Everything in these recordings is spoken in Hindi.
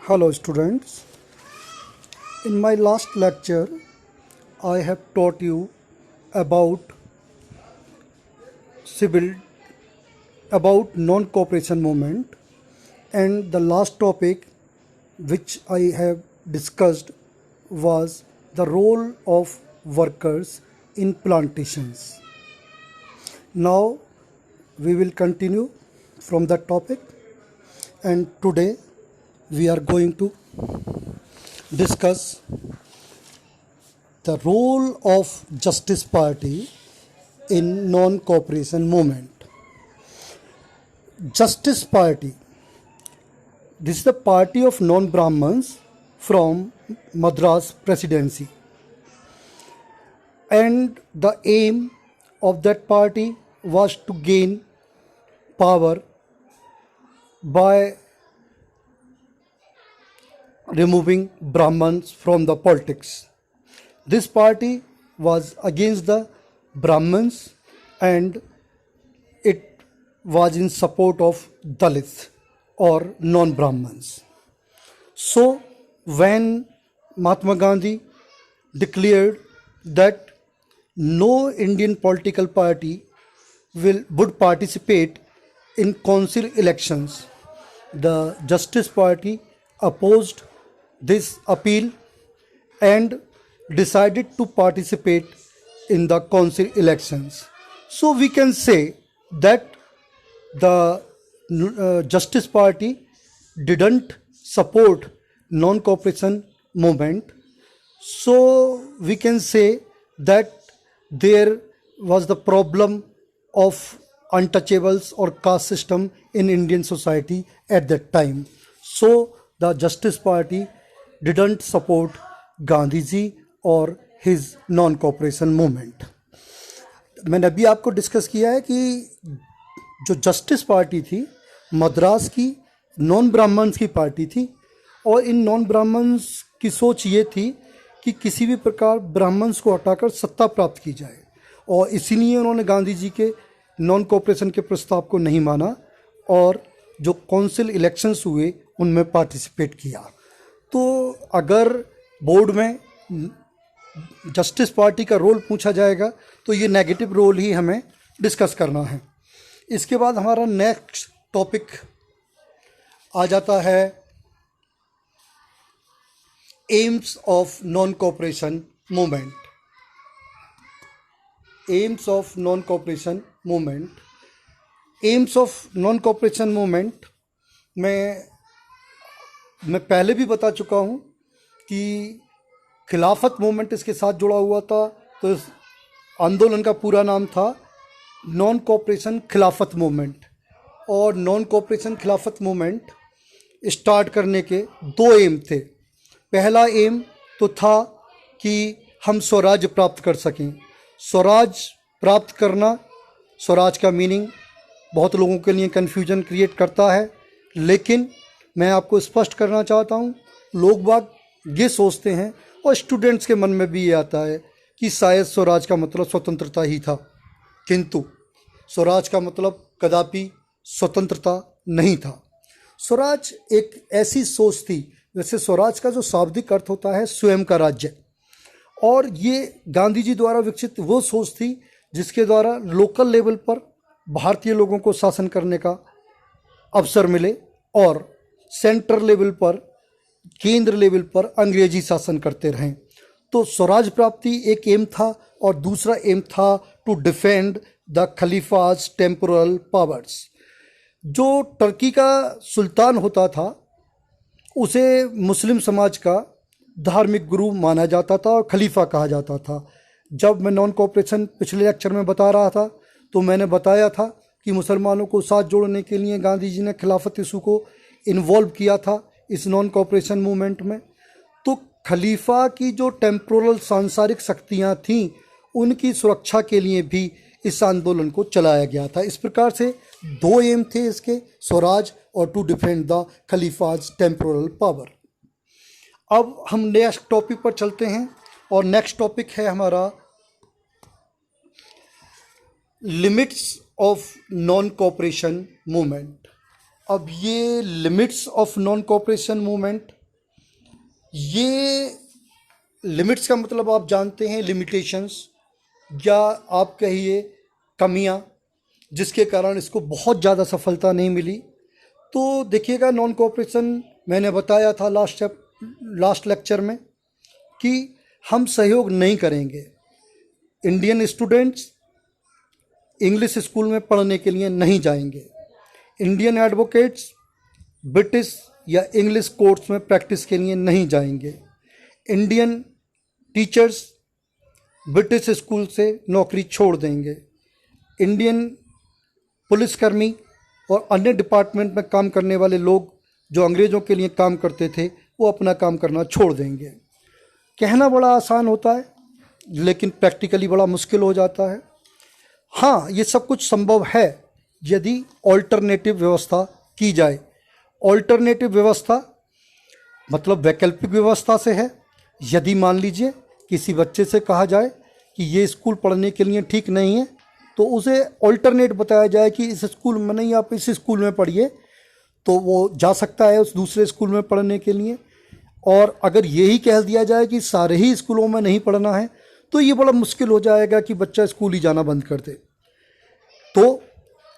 Hello students, in my last lecture I have taught you about civil about non-cooperation movement, and the last topic which I have discussed was the role of workers in plantations. Now we will continue from that topic, and today we are going to discuss the role of Justice Party in non-cooperation movement. Justice Party, this is the party of non-Brahmins from Madras Presidency, and the aim of that party was to gain power by removing Brahmins from the politics. This party was against the Brahmins and it was in support of Dalits or non-Brahmins. So when Mahatma Gandhi declared that no Indian political party would participate in council elections, the Justice Party opposed this appeal and decided to participate in the council elections. So we can say that the Justice Party didn't support non-cooperation movement. So we can say that there was the problem of untouchables or caste system in Indian society at that time. So the Justice Party didn't support Gandhi ji और his non-cooperation movement. मैंने अभी आपको डिस्कस किया है कि जो जस्टिस पार्टी थी मद्रास की नॉन ब्राह्मण्स की पार्टी थी, और इन नॉन ब्राह्मण्स की सोच ये थी कि किसी भी प्रकार ब्राह्मण्स को हटाकर सत्ता प्राप्त की जाए, और इसीलिए उन्होंने गांधी जी के नॉन कोऑपरेशन के प्रस्ताव को नहीं माना और जो काउंसिल इलेक्शंस हुए उनमें पार्टिसिपेट किया. तो अगर बोर्ड में जस्टिस पार्टी का रोल पूछा जाएगा तो ये नेगेटिव रोल ही हमें डिस्कस करना है. इसके बाद हमारा नेक्स्ट टॉपिक आ जाता है AIIMS of non cooperation movement. AIIMS of non cooperation movement. AIIMS of non cooperation movement में मैं पहले भी बता चुका हूँ कि खिलाफत मूवमेंट इसके साथ जुड़ा हुआ था. तो इस आंदोलन का पूरा नाम था नॉन कोऑपरेशन खिलाफत मूवमेंट, और नॉन कोऑपरेशन खिलाफत मूवमेंट स्टार्ट करने के दो एम थे. पहला एम तो था कि हम स्वराज प्राप्त कर सकें. स्वराज प्राप्त करना, स्वराज का मीनिंग बहुत लोगों के लिए कन्फ्यूजन क्रिएट करता है, लेकिन मैं आपको स्पष्ट करना चाहता हूँ. लोग बाग ये सोचते हैं और स्टूडेंट्स के मन में भी ये आता है कि शायद स्वराज का मतलब स्वतंत्रता ही था, किंतु स्वराज का मतलब कदापि स्वतंत्रता नहीं था. स्वराज एक ऐसी सोच थी, जैसे स्वराज का जो शाब्दिक अर्थ होता है स्वयं का राज्य, और ये गांधी जी द्वारा विकसित वो सोच थी जिसके द्वारा लोकल लेवल पर भारतीय लोगों को शासन करने का अवसर मिले और सेंट्रल लेवल पर, केंद्र लेवल पर अंग्रेजी शासन करते रहें. तो स्वराज प्राप्ति एक एम था, और दूसरा एम था to defend the khalifa's temporal powers. जो टर्की का सुल्तान होता था उसे मुस्लिम समाज का धार्मिक गुरु माना जाता था और खलीफा कहा जाता था. जब मैं नॉन कोऑपरेशन पिछले लेक्चर में बता रहा था तो मैंने बताया था कि मुसलमानों को साथ जोड़ने के लिए गांधी जी ने खिलाफत इशू को इन्वॉल्व किया था इस नॉन कोऑपरेशन मूवमेंट में. तो खलीफा की जो टेम्पोरल सांसारिक शक्तियां थीं उनकी सुरक्षा के लिए भी इस आंदोलन को चलाया गया था. इस प्रकार से दो एम थे इसके, स्वराज और to defend the khalifa's temporal power. अब हम नेक्स्ट टॉपिक पर चलते हैं, और नेक्स्ट टॉपिक है हमारा limits of non cooperation movement. अब ये limits of non cooperation movement ये लिमिट्स का मतलब आप जानते हैं, लिमिटेशंस, या आप कहिए कमियां, जिसके कारण इसको बहुत ज़्यादा सफलता नहीं मिली। तो देखिएगा, नॉन कोऑपरेशन मैंने बताया था लास्ट लेक्चर में कि हम सहयोग नहीं करेंगे। इंडियन स्टूडेंट्स इंग्लिश स्कूल में पढ़ने के लिए नहीं जाएंगे। इंडियन एडवोकेट्स ब्रिटिश या इंग्लिश कोर्ट्स में प्रैक्टिस के लिए नहीं जाएंगे। इंडियन टीचर्स ब्रिटिश स्कूल से नौकरी छोड़ देंगे। इंडियन पुलिसकर्मी और अन्य डिपार्टमेंट में काम करने वाले लोग जो अंग्रेज़ों के लिए काम करते थे, वो अपना काम करना छोड़ देंगे। कहना बड़ा आसान होता है, लेकिन प्रैक्टिकली बड़ा मुश्किल हो जाता है। हाँ, ये सब कुछ संभव है यदि ऑल्टरनेटिव व्यवस्था की जाए। ऑल्टरनेटिव व्यवस्था मतलब वैकल्पिक व्यवस्था से है। यदि मान लीजिए किसी बच्चे से कहा जाए कि ये स्कूल पढ़ने के लिए ठीक नहीं है, तो उसे ऑल्टरनेट बताया जाए कि इस स्कूल में नहीं, आप इस स्कूल में पढ़िए, तो वो जा सकता है उस दूसरे स्कूल में पढ़ने के लिए। और अगर यही कह दिया जाए कि सारे ही स्कूलों में नहीं पढ़ना है, तो ये बड़ा मुश्किल हो जाएगा कि बच्चा स्कूल ही जाना बंद कर दे। तो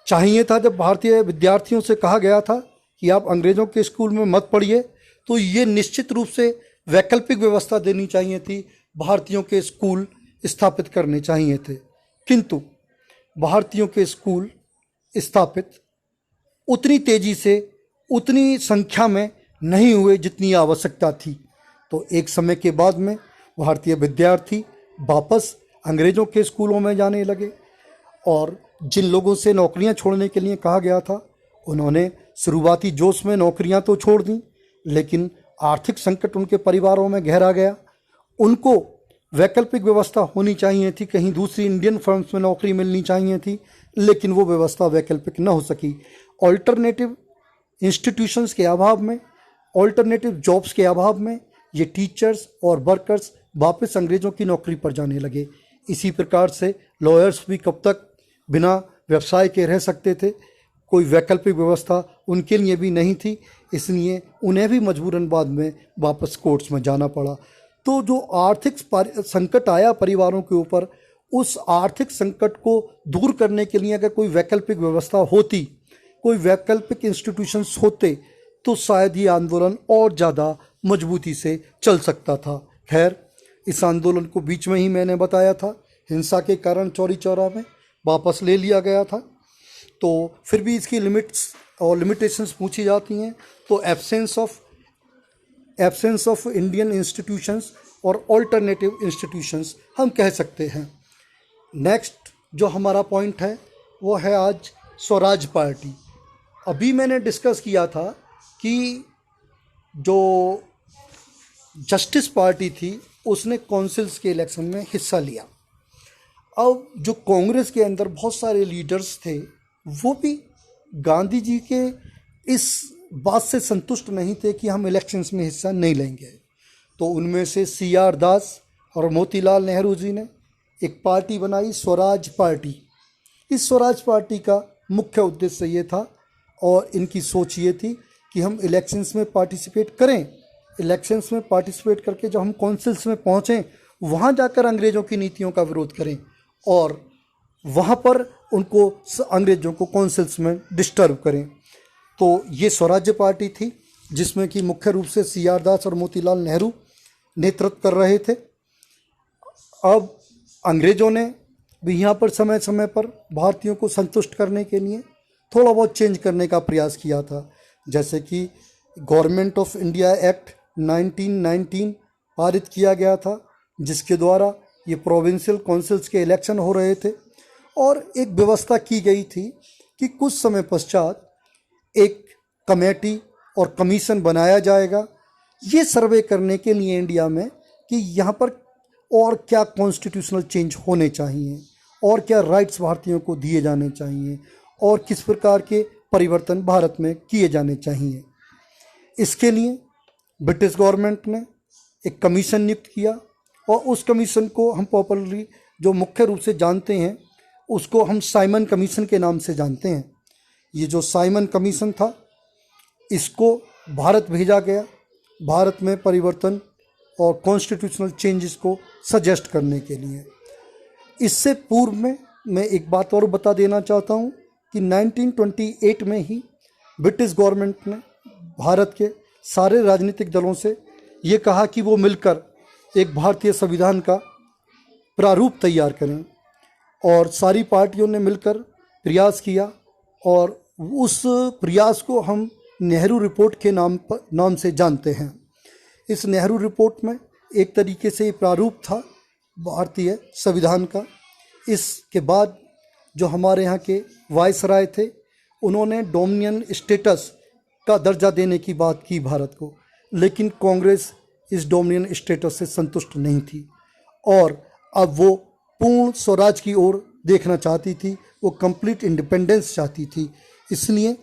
चाहिए था, जब भारतीय विद्यार्थियों से कहा गया था कि आप अंग्रेज़ों के स्कूल में मत पढ़िए, तो ये निश्चित रूप से वैकल्पिक व्यवस्था देनी चाहिए थी, भारतीयों के स्कूल स्थापित करने चाहिए थे। किंतु भारतीयों के स्कूल स्थापित उतनी तेज़ी से, उतनी संख्या में नहीं हुए जितनी आवश्यकता थी। तो एक समय के बाद में भारतीय विद्यार्थी वापस अंग्रेज़ों के स्कूलों में जाने लगे, और जिन लोगों से नौकरियां छोड़ने के लिए कहा गया था, उन्होंने शुरुआती जोश में नौकरियां तो छोड़ दी, लेकिन आर्थिक संकट उनके परिवारों में गहरा गया। उनको वैकल्पिक व्यवस्था होनी चाहिए थी, कहीं दूसरी इंडियन फर्म्स में नौकरी मिलनी चाहिए थी, लेकिन वो व्यवस्था वैकल्पिक न हो सकी। ऑल्टरनेटिव इंस्टीट्यूशंस के अभाव में, ऑल्टरनेटिव जॉब्स के अभाव में ये टीचर्स और वर्कर्स वापस अंग्रेज़ों की नौकरी पर जाने लगे। इसी प्रकार से लॉयर्स भी कब तक बिना व्यवसाय के रह सकते थे? कोई वैकल्पिक व्यवस्था उनके लिए भी नहीं थी, इसलिए उन्हें भी मजबूरन बाद में वापस कोर्ट्स में जाना पड़ा। तो जो आर्थिक संकट आया परिवारों के ऊपर, उस आर्थिक संकट को दूर करने के लिए अगर कोई वैकल्पिक व्यवस्था होती, कोई वैकल्पिक इंस्टीट्यूशंस होते, तो शायद ये आंदोलन और ज़्यादा मजबूती से चल सकता था। खैर, इस आंदोलन को बीच में ही मैंने बताया था, हिंसा के कारण चौरी चौरा में वापस ले लिया गया था। तो फिर भी इसकी लिमिट्स और लिमिटेशंस पूछी जाती हैं, तो एब्सेंस ऑफ इंडियन इंस्टीट्यूशंस और ऑल्टरनेटिव इंस्टीट्यूशंस हम कह सकते हैं। नेक्स्ट जो हमारा पॉइंट है वो है आज स्वराज पार्टी। अभी मैंने डिस्कस किया था कि जो जस्टिस पार्टी थी उसने काउंसिल्स के इलेक्शन में हिस्सा लिया। अब जो कांग्रेस के अंदर बहुत सारे लीडर्स थे, वो भी गांधी जी के इस बात से संतुष्ट नहीं थे कि हम इलेक्शंस में हिस्सा नहीं लेंगे। तो उनमें से CR दास और मोतीलाल नेहरू जी ने एक पार्टी बनाई, स्वराज पार्टी। इस स्वराज पार्टी का मुख्य उद्देश्य ये था, और इनकी सोच ये थी कि हम इलेक्शंस में पार्टिसिपेट करें, इलेक्शंस में पार्टिसिपेट करके जब हम काउंसिल्स में पहुँचें, वहाँ जाकर अंग्रेज़ों की नीतियों का विरोध करें, और वहाँ पर उनको अंग्रेज़ों को काउंसिल्स में डिस्टर्ब करें। तो ये स्वराज्य पार्टी थी, जिसमें कि मुख्य रूप से CR दास और मोतीलाल नेहरू नेतृत्व कर रहे थे। अब अंग्रेज़ों ने भी यहाँ पर समय समय पर भारतीयों को संतुष्ट करने के लिए थोड़ा बहुत चेंज करने का प्रयास किया था, जैसे कि गवर्नमेंट ऑफ इंडिया एक्ट 1919 पारित किया गया था, जिसके द्वारा ये प्रोविंशियल काउंसिल्स के इलेक्शन हो रहे थे। और एक व्यवस्था की गई थी कि कुछ समय पश्चात एक कमेटी और कमीशन बनाया जाएगा, ये सर्वे करने के लिए इंडिया में कि यहाँ पर और क्या कॉन्स्टिट्यूशनल चेंज होने चाहिए, और क्या राइट्स भारतीयों को दिए जाने चाहिए, और किस प्रकार के परिवर्तन भारत में किए जाने चाहिए। इसके लिए ब्रिटिश गवर्नमेंट ने एक कमीशन नियुक्त किया, और उस कमीशन को हम पॉपुलरली जो मुख्य रूप से जानते हैं, उसको हम साइमन कमीशन के नाम से जानते हैं। ये जो साइमन कमीशन था, इसको भारत भेजा गया, भारत में परिवर्तन और कॉन्स्टिट्यूशनल चेंजेस को सजेस्ट करने के लिए। इससे पूर्व में मैं एक बात और बता देना चाहता हूँ कि 1928 में ही ब्रिटिश गवर्नमेंट ने भारत के सारे राजनीतिक दलों से ये कहा कि वो मिलकर एक भारतीय संविधान का प्रारूप तैयार करें, और सारी पार्टियों ने मिलकर प्रयास किया, और उस प्रयास को हम नेहरू रिपोर्ट के नाम से जानते हैं। इस नेहरू रिपोर्ट में एक तरीके से प्रारूप था भारतीय संविधान का। इसके बाद जो हमारे यहाँ के वायसराय थे, उन्होंने डोमिनियन स्टेटस का दर्जा देने की बात की भारत को, लेकिन कांग्रेस इस डोमिनियन स्टेटस से संतुष्ट नहीं थी और अब वो पूर्ण स्वराज की ओर देखना चाहती थी, वो कंप्लीट इंडिपेंडेंस चाहती थी। इसलिए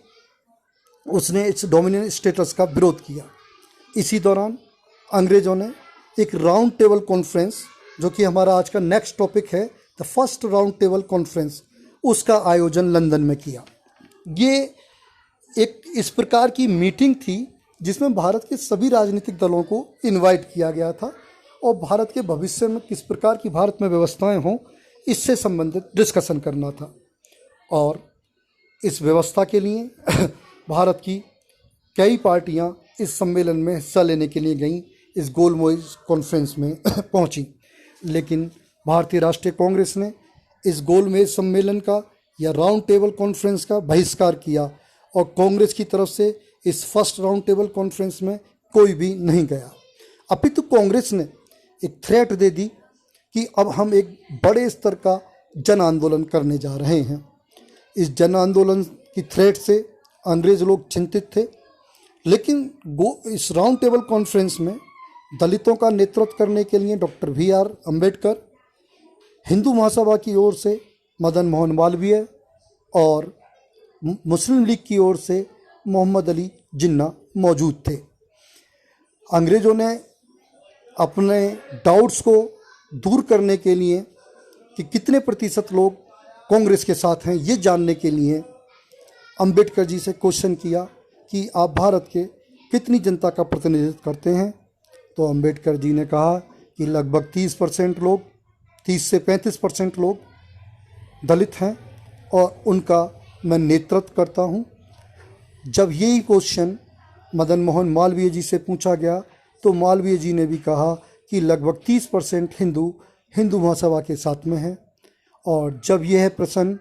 उसने इस डोमिनियन स्टेटस का विरोध किया। इसी दौरान अंग्रेज़ों ने एक राउंड टेबल कॉन्फ्रेंस, जो कि हमारा आज का नेक्स्ट टॉपिक है, the first round table conference, उसका आयोजन लंदन में किया। ये एक इस प्रकार की मीटिंग थी जिसमें भारत के सभी राजनीतिक दलों को इनवाइट किया गया था और भारत के भविष्य में किस प्रकार की भारत में व्यवस्थाएं हों, इससे संबंधित डिस्कशन करना था। और इस व्यवस्था के लिए भारत की कई पार्टियां इस सम्मेलन में हिस्सा लेने के लिए गईं, इस गोलमेज कॉन्फ्रेंस में पहुंची। लेकिन भारतीय राष्ट्रीय कांग्रेस ने इस गोलमेज सम्मेलन का या राउंड टेबल कॉन्फ्रेंस का बहिष्कार किया और कांग्रेस की तरफ से इस फर्स्ट राउंड टेबल कॉन्फ्रेंस में कोई भी नहीं गया। अपितु कांग्रेस ने एक थ्रेट दे दी कि अब हम एक बड़े स्तर का जन आंदोलन करने जा रहे हैं। इस जन आंदोलन की थ्रेट से अंग्रेज लोग चिंतित थे, लेकिन इस राउंड टेबल कॉन्फ्रेंस में दलितों का नेतृत्व करने के लिए डॉक्टर BR अम्बेडकर, हिंदू महासभा की ओर से मदन मोहन मालवीय और मुस्लिम लीग की ओर से मोहम्मद अली जिन्ना मौजूद थे। अंग्रेज़ों ने अपने डाउट्स को दूर करने के लिए कि कितने प्रतिशत लोग कांग्रेस के साथ हैं, ये जानने के लिए अंबेडकर जी से क्वेश्चन किया कि आप भारत के कितनी जनता का प्रतिनिधित्व करते हैं। तो अंबेडकर जी ने कहा कि लगभग 30% लोग, 30 से 35% लोग दलित हैं और उनका मैं नेतृत्व करता हूं। जब यही क्वेश्चन मदन मोहन मालवीय जी से पूछा गया तो मालवीय जी ने भी कहा कि लगभग 30% हिंदू महासभा के साथ में हैं। और जब यह प्रश्न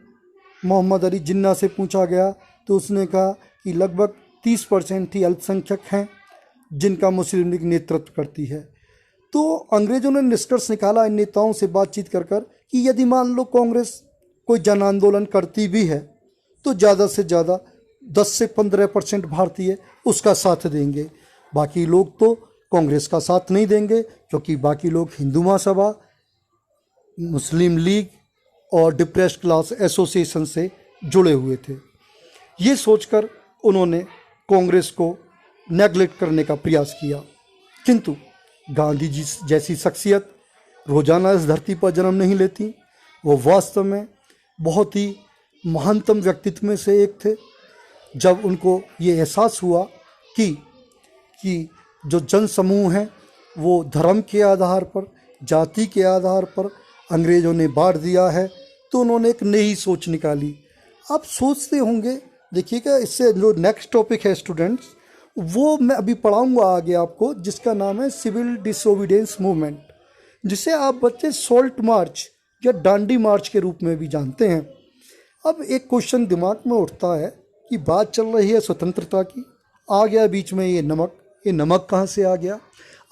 मोहम्मद अली जिन्ना से पूछा गया तो उसने कहा कि लगभग 30% ही अल्पसंख्यक हैं जिनका मुस्लिम लीग नेतृत्व करती है। तो अंग्रेज़ों ने निष्कर्ष निकाला इन नेताओं से बातचीत कर कि यदि मान लो कांग्रेस कोई जन आंदोलन करती भी है तो ज़्यादा से ज़्यादा 10 से 15% भारतीय उसका साथ देंगे, बाकी लोग तो कांग्रेस का साथ नहीं देंगे, क्योंकि बाकी लोग हिंदू महासभा, मुस्लिम लीग और डिप्रेस्ड क्लास एसोसिएशन से जुड़े हुए थे। ये सोचकर उन्होंने कांग्रेस को नेगलेक्ट करने का प्रयास किया। किंतु गांधी जी जैसी शख्सियत रोज़ाना इस धरती पर जन्म नहीं लेती। वो वास्तव में बहुत ही महानतम व्यक्तित्व में से एक थे। जब उनको ये एहसास हुआ कि जो जन समूह हैं वो धर्म के आधार पर, जाति के आधार पर अंग्रेज़ों ने बांट दिया है, तो उन्होंने एक नई सोच निकाली। आप सोचते होंगे, देखिएगा, इससे जो नेक्स्ट टॉपिक है स्टूडेंट्स, वो मैं अभी पढ़ाऊंगा आगे आपको, जिसका नाम है सिविल डिसोबीडियंस मूवमेंट, जिसे आप बच्चे सॉल्ट मार्च या डांडी मार्च के रूप में भी जानते हैं। अब एक क्वेश्चन दिमाग में उठता है कि बात चल रही है स्वतंत्रता की, आ गया बीच में ये नमक कहाँ से आ गया।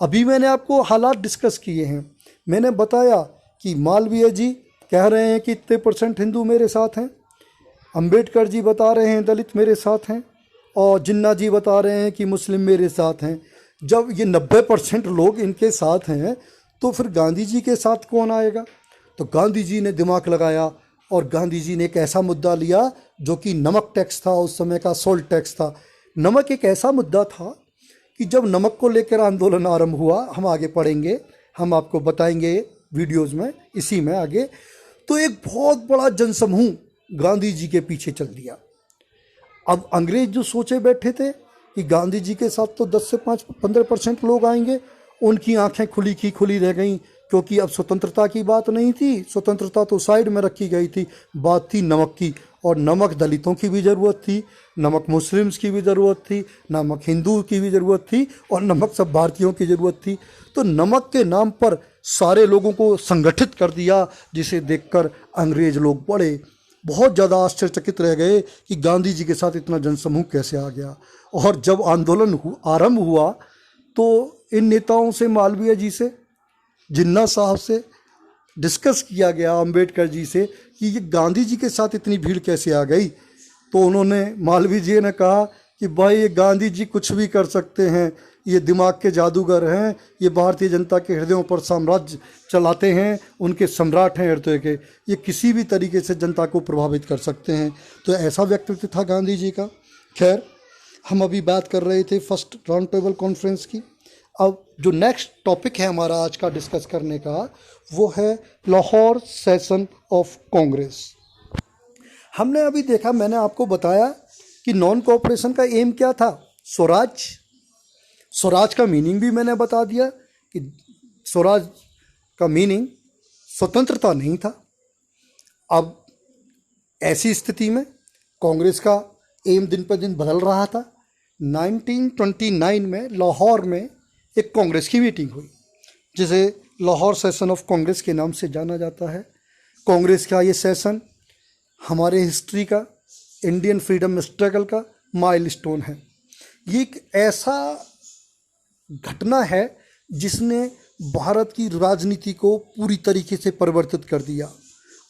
अभी मैंने आपको हालात डिस्कस किए हैं। मैंने बताया कि मालवीय जी कह रहे हैं कि इतने % हिंदू मेरे साथ हैं, अंबेडकर जी बता रहे हैं दलित मेरे साथ हैं, और जिन्ना जी बता रहे हैं कि मुस्लिम मेरे साथ हैं। जब ये 90% लोग इनके साथ हैं तो फिर गांधी जी के साथ कौन आएगा। तो गांधी जी ने दिमाग लगाया और गांधी जी ने एक ऐसा मुद्दा लिया जो कि नमक टैक्स था, उस समय का सॉल्ट टैक्स था। नमक एक ऐसा मुद्दा था कि जब नमक को लेकर आंदोलन आरंभ हुआ, हम आगे पढ़ेंगे, हम आपको बताएंगे वीडियोस में, इसी में आगे, तो एक बहुत बड़ा जनसमूह गांधी जी के पीछे चल दिया। अब अंग्रेज जो सोचे बैठे थे कि गांधी जी के साथ तो 10 से 15% लोग आएंगे, उनकी आंखें खुली की खुली रह गईं, क्योंकि अब स्वतंत्रता की बात नहीं थी, स्वतंत्रता तो साइड में रखी गई थी, बात थी नमक की। और नमक दलितों की भी ज़रूरत थी, नमक मुस्लिम्स की भी ज़रूरत थी, नमक हिंदू की भी ज़रूरत थी, और नमक सब भारतीयों की ज़रूरत थी। तो नमक के नाम पर सारे लोगों को संगठित कर दिया, जिसे देखकर अंग्रेज लोग बहुत ज़्यादा आश्चर्यचकित रह गए कि गांधी जी के साथ इतना जनसमूह कैसे आ गया। और जब आंदोलन आरंभ हुआ तो इन नेताओं से, मालवीय जी से, जिन्ना साहब से डिस्कस किया गया, अंबेडकर जी से, कि ये गांधी जी के साथ इतनी भीड़ कैसे आ गई। तो उन्होंने, मालवीय जी ने कहा कि भाई ये गांधी जी कुछ भी कर सकते हैं, ये दिमाग के जादूगर हैं, ये भारतीय जनता के हृदयों पर साम्राज्य चलाते हैं, उनके सम्राट हैं हृदय के, ये किसी भी तरीके से जनता को प्रभावित कर सकते हैं। तो ऐसा व्यक्तित्व था गांधी जी का। खैर, हम अभी बात कर रहे थे फर्स्ट राउंड टेबल कॉन्फ्रेंस की। अब जो नेक्स्ट टॉपिक है हमारा आज का डिस्कस करने का, वो है लाहौर सेशन ऑफ कांग्रेस। हमने अभी देखा, मैंने आपको बताया कि नॉन कोऑपरेशन का एम क्या था, स्वराज। स्वराज का मीनिंग भी मैंने बता दिया कि स्वराज का मीनिंग स्वतंत्रता नहीं था। अब ऐसी स्थिति में कांग्रेस का एम दिन पर दिन बदल रहा था। 1929 में लाहौर में एक कांग्रेस की मीटिंग हुई, जिसे लाहौर सेशन ऑफ कांग्रेस के नाम से जाना जाता है। कांग्रेस का ये सेशन हमारे हिस्ट्री का, इंडियन फ्रीडम स्ट्रगल का माइलस्टोन है। ये एक ऐसा घटना है जिसने भारत की राजनीति को पूरी तरीके से परिवर्तित कर दिया।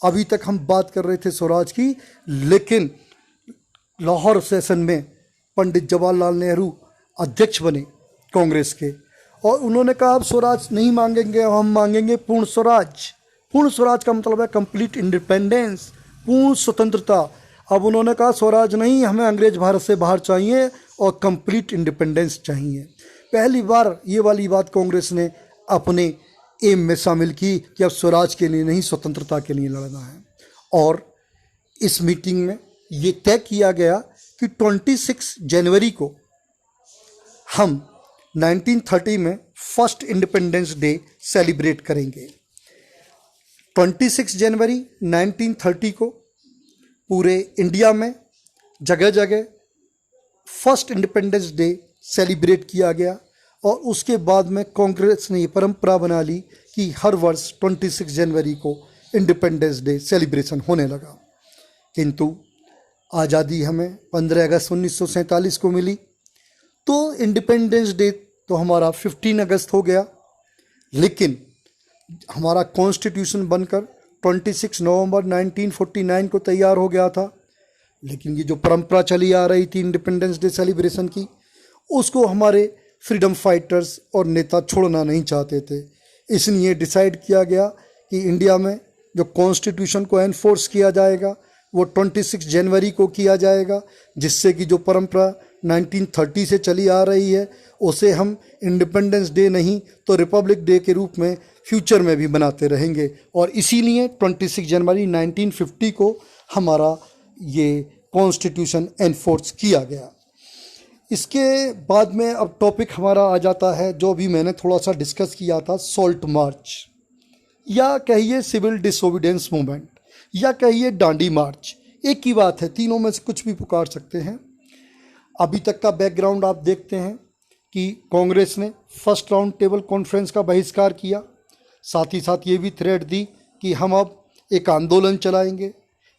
अभी तक हम बात कर रहे थे स्वराज की, लेकिन लाहौर सेशन में पंडित जवाहरलाल नेहरू अध्यक्ष बने कांग्रेस के, और उन्होंने कहा अब स्वराज नहीं मांगेंगे, हम मांगेंगे पूर्ण स्वराज। पूर्ण स्वराज का मतलब है कंप्लीट इंडिपेंडेंस, पूर्ण स्वतंत्रता। अब उन्होंने कहा स्वराज नहीं, हमें अंग्रेज भारत से बाहर चाहिए और कंप्लीट इंडिपेंडेंस चाहिए। पहली बार ये वाली बात कांग्रेस ने अपने एम में शामिल की कि अब स्वराज के लिए नहीं, स्वतंत्रता के लिए लड़ना है। और इस मीटिंग में ये तय किया गया कि 26 जनवरी को हम 1930 में फर्स्ट इंडिपेंडेंस डे सेलिब्रेट करेंगे। 26 जनवरी 1930 को पूरे इंडिया में जगह जगह फर्स्ट इंडिपेंडेंस डे सेलिब्रेट किया गया, और उसके बाद में कांग्रेस ने ये परंपरा बना ली कि हर वर्ष 26 जनवरी को इंडिपेंडेंस डे सेलिब्रेशन होने लगा। किंतु आज़ादी हमें 15 अगस्त 1947 को मिली, तो इंडिपेंडेंस डे तो हमारा 15 अगस्त हो गया, लेकिन हमारा कॉन्स्टिट्यूशन बनकर 26 नवंबर 1949 को तैयार हो गया था। लेकिन ये जो परंपरा चली आ रही थी इंडिपेंडेंस डे सेलिब्रेशन की, उसको हमारे फ्रीडम फाइटर्स और नेता छोड़ना नहीं चाहते थे। इसलिए डिसाइड किया गया कि इंडिया में जो कॉन्स्टिट्यूशन को एनफोर्स किया जाएगा वो 26 जनवरी को किया जाएगा, जिससे कि जो परंपरा 1930 से चली आ रही है उसे हम इंडिपेंडेंस डे नहीं तो रिपब्लिक डे के रूप में फ्यूचर में भी बनाते रहेंगे। और इसीलिए 26 जनवरी 1950 को हमारा ये कॉन्स्टिट्यूशन एनफोर्स किया गया। इसके बाद में अब टॉपिक हमारा आ जाता है जो भी मैंने थोड़ा सा डिस्कस किया था, सॉल्ट मार्च, या कहिए सिविल डिसोबीडियंस मूवमेंट, या कहिए डांडी मार्च, एक ही बात है, तीनों में से कुछ भी पुकार सकते हैं। अभी तक का बैकग्राउंड आप देखते हैं कि कांग्रेस ने फर्स्ट राउंड टेबल कॉन्फ्रेंस का बहिष्कार किया, साथ ही साथ ये भी थ्रेट दी कि हम अब एक आंदोलन चलाएंगे।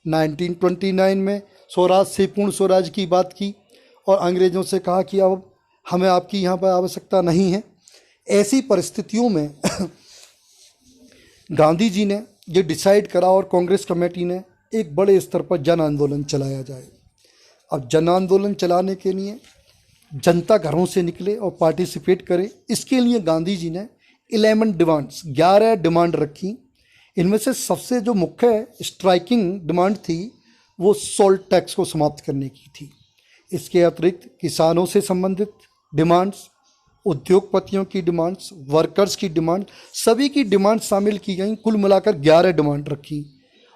1929 में स्वराज से पूर्ण स्वराज की बात की और अंग्रेज़ों से कहा कि अब हमें आपकी यहाँ पर आवश्यकता नहीं है। ऐसी परिस्थितियों में गांधी जी ने ये डिसाइड करा और कांग्रेस कमेटी ने एक बड़े स्तर पर जन आंदोलन चलाया जाए। अब जन आंदोलन चलाने के लिए जनता घरों से निकले और पार्टिसिपेट करे। इसके लिए गांधी जी ने 11 डिमांड रखी। इनमें से सबसे जो मुख्य स्ट्राइकिंग डिमांड थी वो सॉल्ट टैक्स को समाप्त करने की थी। इसके अतिरिक्त किसानों से संबंधित डिमांड्स, उद्योगपतियों की डिमांड्स, वर्कर्स की डिमांड, सभी की डिमांड शामिल की गई। कुल मिलाकर 11 डिमांड रखी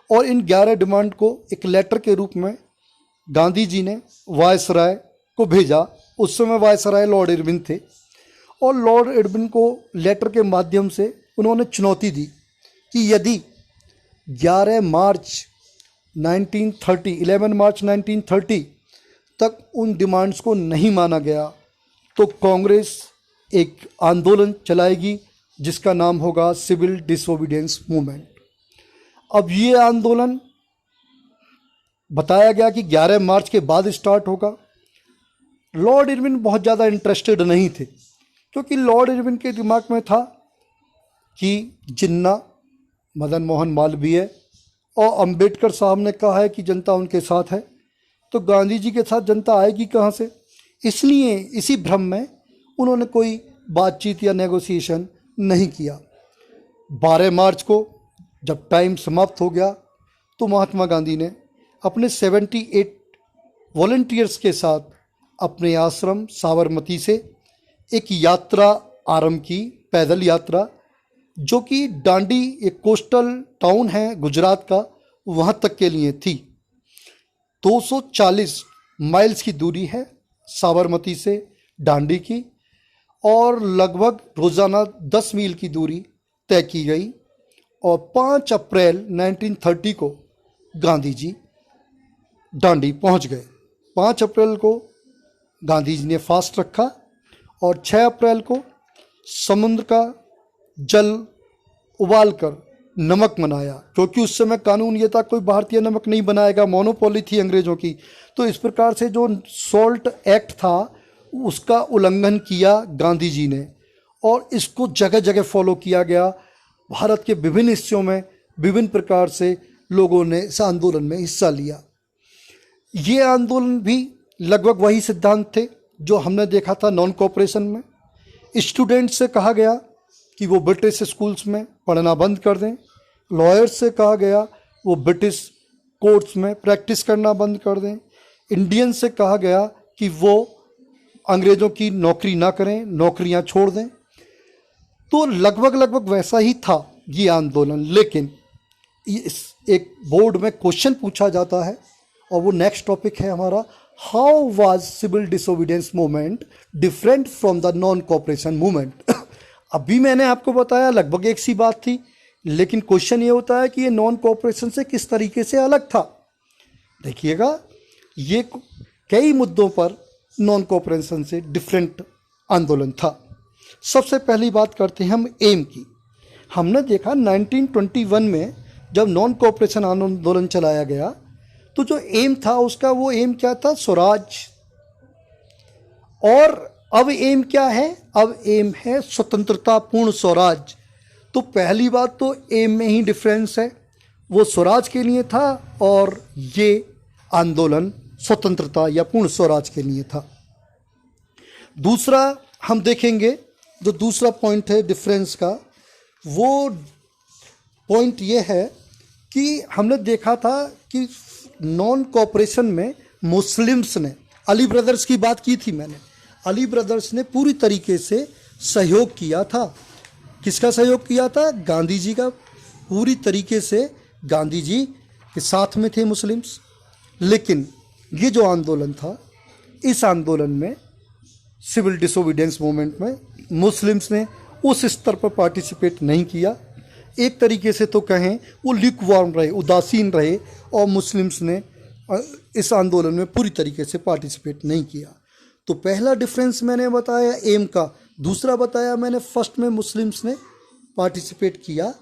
और इन 11 डिमांड को एक लेटर के रूप में गांधी जी ने वायसराय को भेजा। उस समय वायसराय लॉर्ड इरविन थे और लॉर्ड इरविन को लेटर के माध्यम से उन्होंने चुनौती दी कि यदि 11 मार्च 1930 तक उन डिमांड्स को नहीं माना गया तो कांग्रेस एक आंदोलन चलाएगी जिसका नाम होगा सिविल डिसोबीडियंस मूवमेंट। अब ये आंदोलन बताया गया कि 11 मार्च के बाद स्टार्ट होगा। लॉर्ड इरविन बहुत ज़्यादा इंटरेस्टेड नहीं थे क्योंकि लॉर्ड इरविन के दिमाग में था कि जिन्ना, मदन मोहन मालवीय और अंबेडकर साहब ने कहा है कि जनता उनके साथ है, तो गांधी जी के साथ जनता आएगी कहाँ से। इसलिए इसी भ्रम में उन्होंने कोई बातचीत या नेगोशिएशन नहीं किया। 12 मार्च को जब टाइम समाप्त हो गया तो महात्मा गांधी ने अपने 78 वॉलंटियर्स के साथ अपने आश्रम साबरमती से एक यात्रा आरंभ की, पैदल यात्रा, जो कि डांडी एक कोस्टल टाउन है गुजरात का, वहाँ तक के लिए थी। 240 माइल्स की दूरी है साबरमती से डांडी की और लगभग रोज़ाना 10 मील की दूरी तय की गई। और 5 अप्रैल 1930 को गांधी जी डांडी पहुंच गए। 5 अप्रैल को गांधी जी ने फास्ट रखा और 6 अप्रैल को समुद्र का जल उबालकर नमक बनाया, क्योंकि उस समय कानून ये था कोई भारतीय नमक नहीं बनाएगा, मोनोपोली थी अंग्रेज़ों की। तो इस प्रकार से जो सॉल्ट एक्ट था उसका उल्लंघन किया गांधी जी ने और इसको जगह जगह फॉलो किया गया। भारत के विभिन्न हिस्सों में विभिन्न प्रकार से लोगों ने इस आंदोलन में हिस्सा लिया। ये आंदोलन भी लगभग वही सिद्धांत थे जो हमने देखा था नॉन कोऑपरेशन में। स्टूडेंट्स से कहा गया कि वो ब्रिटिश स्कूल्स में पढ़ना बंद कर दें, लॉयर्स से कहा गया वो ब्रिटिश कोर्ट्स में प्रैक्टिस करना बंद कर दें, इंडियन से कहा गया कि वो अंग्रेज़ों की नौकरी ना करें, नौकरियां छोड़ दें। तो लगभग वैसा ही था ये आंदोलन। लेकिन इस एक बोर्ड में क्वेश्चन पूछा जाता है और वो नेक्स्ट टॉपिक है हमारा, how was civil disobedience movement different from the non cooperation movement. अभी मैंने आपको बताया लगभग एक सी बात थी, लेकिन क्वेश्चन ये होता है कि ये नॉन कोऑपरेशन से किस तरीके से अलग था। देखिएगा, ये कई मुद्दों पर नॉन कोऑपरेशन से डिफरेंट आंदोलन था। सबसे पहली बात करते हैं हम एम की। हमने देखा 1921 में जब नॉन कोऑपरेशन आंदोलन चलाया गया तो जो एम था उसका, वो एम क्या था, स्वराज। और अब एम क्या है, अब एम है स्वतंत्रता पूर्ण स्वराज। तो पहली बात तो एम में ही डिफरेंस है, वो स्वराज के लिए था और ये आंदोलन स्वतंत्रता या पूर्ण स्वराज के लिए था। दूसरा हम देखेंगे, जो दूसरा पॉइंट है डिफरेंस का, वो पॉइंट ये है कि हमने देखा था कि नॉन कोऑपरेशन में मुस्लिम्स ने, अली ब्रदर्स की बात की थी मैंने, अली ब्रदर्स ने पूरी तरीके से सहयोग किया था। किसका सहयोग किया था? गांधी जी का। पूरी तरीके से गांधी जी के साथ में थे मुस्लिम्स। लेकिन ये जो आंदोलन था, इस आंदोलन में सिविल डिसोबीडियंस मूवमेंट में मुस्लिम्स ने उस स्तर पर पार्टिसिपेट नहीं किया। एक तरीके से तो कहें वो ल्यूकवार्म रहे, उदासीन रहे, और मुस्लिम्स ने इस आंदोलन में पूरी तरीके से पार्टिसिपेट नहीं किया। तो पहला डिफरेंस मैंने बताया एम का। दूसरा बताया मैंने फर्स्ट में मुस्लिम्स ने पार्टिसिपेट किया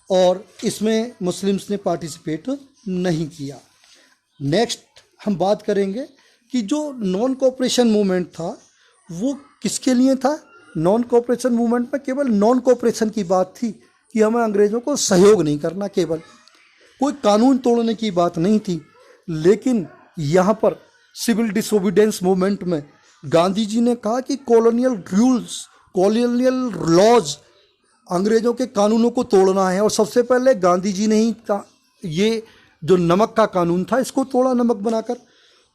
और इसमें मुस्लिम्स ने पार्टिसिपेट नहीं किया। नेक्स्ट हम बात करेंगे कि जो नॉन कोऑपरेशन मूवमेंट था वो किसके लिए था। नॉन कोऑपरेशन मूवमेंट में केवल नॉन कोऑपरेशन की बात थी कि हमें अंग्रेज़ों को सहयोग नहीं करना, केवल कोई कानून तोड़ने की बात नहीं थी। लेकिन यहाँ पर सिविल डिसोबीडियंस मूवमेंट में गांधी जी ने कहा कि कॉलोनियल रूल्स, कॉलोनियल लॉज, अंग्रेज़ों के कानूनों को तोड़ना है। और सबसे पहले गांधी जी ने ही ये जो नमक का कानून था इसको तोड़ा, नमक बनाकर।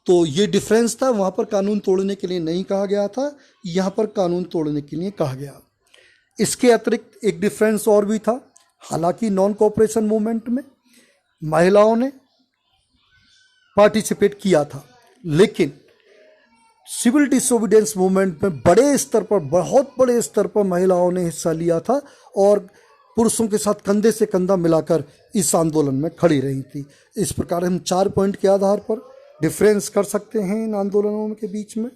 तो ये डिफरेंस था, वहाँ पर कानून तोड़ने के लिए नहीं कहा गया था, यहाँ पर कानून तोड़ने के लिए कहा गया। इसके अतिरिक्त एक डिफरेंस और भी था। हालांकि नॉन कोऑपरेशन मूवमेंट में महिलाओं ने पार्टिसिपेट किया था, लेकिन सिविल डिसोबीडियंस मूवमेंट में बड़े स्तर पर, बहुत बड़े स्तर पर महिलाओं ने हिस्सा लिया था और पुरुषों के साथ कंधे से कंधा मिलाकर इस आंदोलन में खड़ी रही थी। इस प्रकार हम 4 पॉइंट के आधार पर डिफरेंस कर सकते हैं इन आंदोलनों के बीच में।